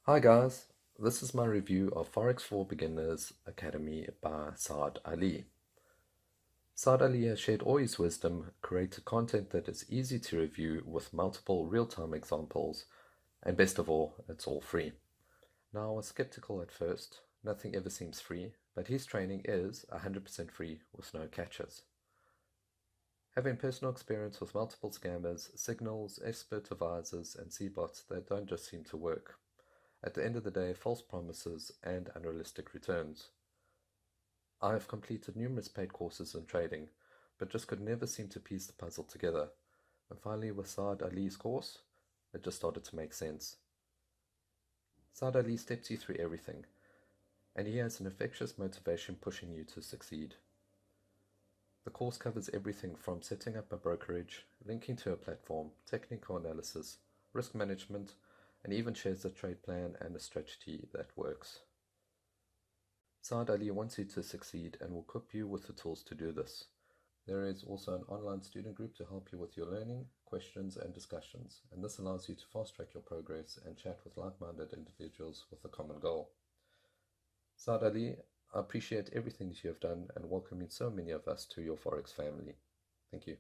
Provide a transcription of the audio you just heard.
Hi guys, this is my review of Forex for Beginners Academy by Saad Ali. Saad Ali has shared all his wisdom, created content that is easy to review with multiple real-time examples, and best of all, it's all free. Now, I was skeptical at first, nothing ever seems free, but his training is 100% free with no catches. Having personal experience with multiple scammers, signals, expert advisors, and C-bots that don't just seem to work. At the end of the day, false promises and unrealistic returns. I have completed numerous paid courses in trading, but just could never seem to piece the puzzle together. And finally, with Saad Ali's course, it just started to make sense. Saad Ali steps you through everything, and he has an infectious motivation pushing you to succeed. The course covers everything from setting up a brokerage, linking to a platform, technical analysis, risk management, and even shares a trade plan and a strategy that works. Saad Ali wants you to succeed and will equip you with the tools to do this. There is also an online student group to help you with your learning, questions, and discussions, and this allows you to fast-track your progress and chat with like-minded individuals with a common goal. Saad Ali, I appreciate everything that you have done and welcoming so many of us to your Forex family. Thank you.